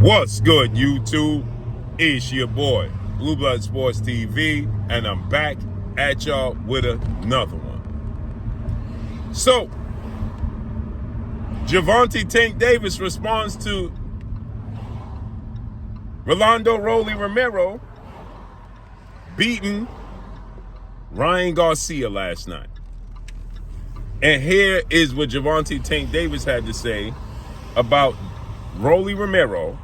What's good, YouTube? It's your boy, Blue Blood Sports TV, and I'm back at y'all with another one. So, Gervonta Tank Davis responds to Rolando Romero beating Ryan Garcia last night. And here is what Gervonta Tank Davis had to say about Romero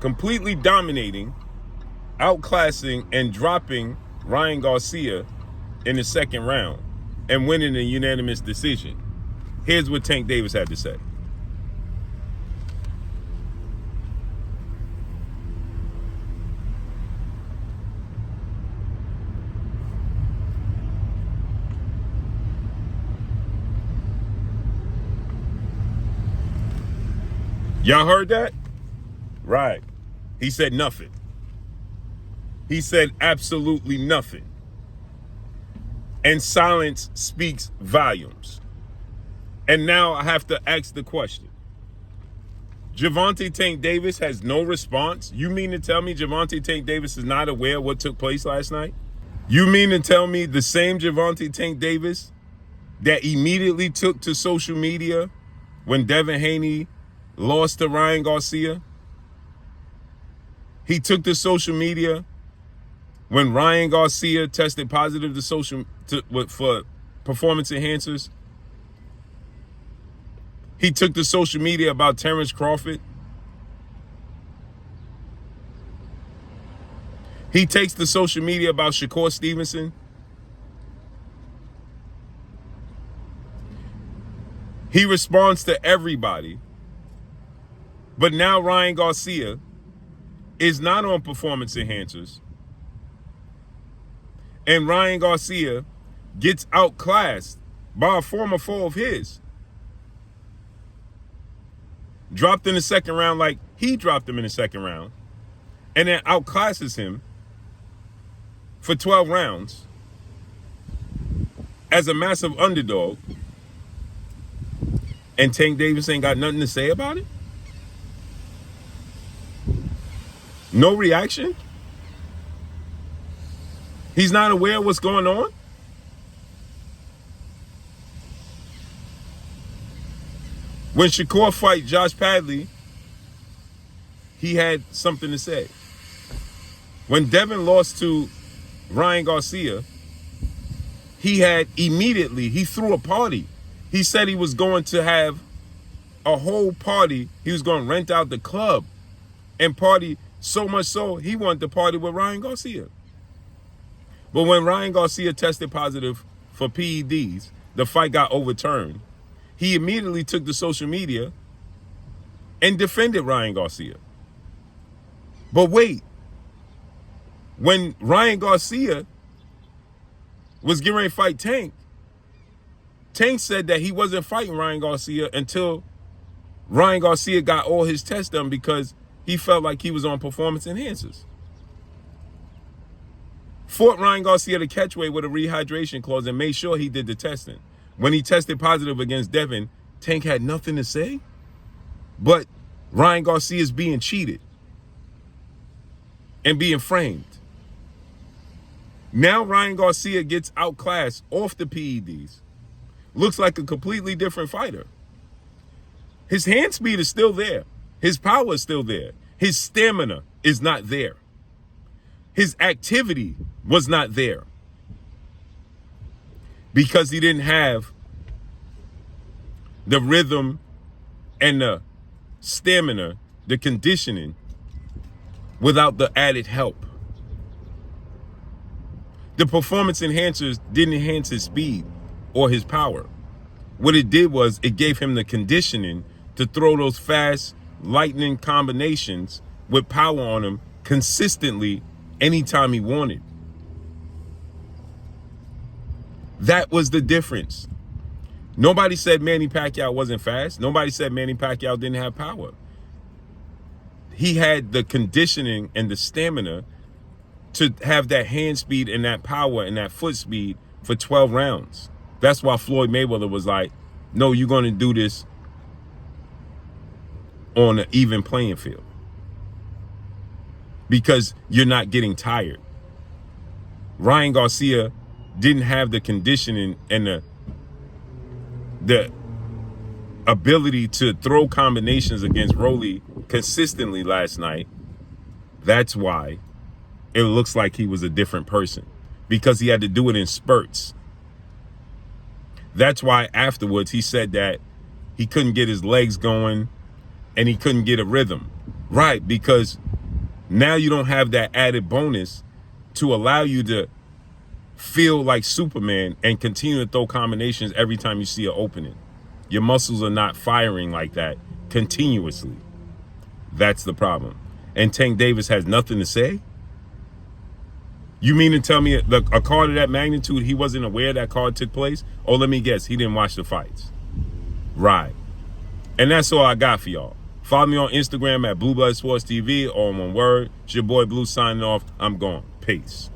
completely dominating, outclassing, and dropping Ryan Garcia in the second round and winning a unanimous decision. Here's what Tank Davis had to say. Y'all heard that? Right. He said nothing. He said absolutely nothing. And silence speaks volumes. And now I have to ask the question. Gervonta Tank Davis has no response? You mean to tell me Gervonta Tank Davis is not aware of what took place last night? You mean to tell me the same Gervonta Tank Davis that immediately took to social media when Devin Haney lost to Ryan Garcia? He took to social media when Ryan Garcia tested positive for performance enhancers. He took to social media about Terrence Crawford. He takes to social media about Shakur Stevenson. He responds to everybody. But now Ryan Garcia is not on performance enhancers. And Ryan Garcia gets outclassed by a former foe of his. Dropped in the second round like he dropped him in the second round. And then outclasses him for 12 rounds as a massive underdog. And Tank Davis ain't got nothing to say about it? No reaction? He's not aware of what's going on? When Shakur fight Josh Padley, he had something to say. When Devin lost to Ryan Garcia, he threw a party. He said he was going to have a whole party. He was going to rent out the club and party. So much so, he wanted to party with Ryan Garcia. But when Ryan Garcia tested positive for PEDs, the fight got overturned. He immediately took to social media and defended Ryan Garcia. But wait, when Ryan Garcia was getting ready to fight Tank, Tank said that he wasn't fighting Ryan Garcia until Ryan Garcia got all his tests done because he felt like he was on performance enhancers. Fought Ryan Garcia to catchweight with a rehydration clause and made sure he did the testing. When he tested positive against Devin, Tank had nothing to say. But Ryan Garcia is being cheated and being framed. Now Ryan Garcia gets outclassed off the PEDs. Looks like a completely different fighter. His hand speed is still there. His power is still there. His stamina is not there. His activity was not there. Because he didn't have the rhythm and the stamina, the conditioning, without the added help. The performance enhancers didn't enhance his speed or his power. What it did was it gave him the conditioning to throw those fast, lightning combinations with power on him consistently anytime he wanted. That was the difference. Nobody said Manny Pacquiao wasn't fast. Nobody said Manny Pacquiao didn't have power. He had the conditioning and the stamina to have that hand speed and that power and that foot speed for 12 rounds. That's why Floyd Mayweather was like, no, you're going to do this on an even playing field because you're not getting tired. Ryan Garcia didn't have the conditioning and the ability to throw combinations against Rolly consistently last night. That's why it looks like he was a different person, because he had to do it in spurts. That's why afterwards he said that he couldn't get his legs going and he couldn't get a rhythm. Right, because now you don't have that added bonus to allow you to feel like Superman and continue to throw combinations every time you see an opening. Your muscles are not firing like that continuously. That's the problem. And Tank Davis has nothing to say? You mean to tell me a card of that magnitude, he wasn't aware that card took place? Oh, let me guess, he didn't watch the fights. Right. And that's all I got for y'all. Follow me on Instagram at Blue Blood Sports TV, or on one word. It's your boy Blue signing off. I'm gone. Peace.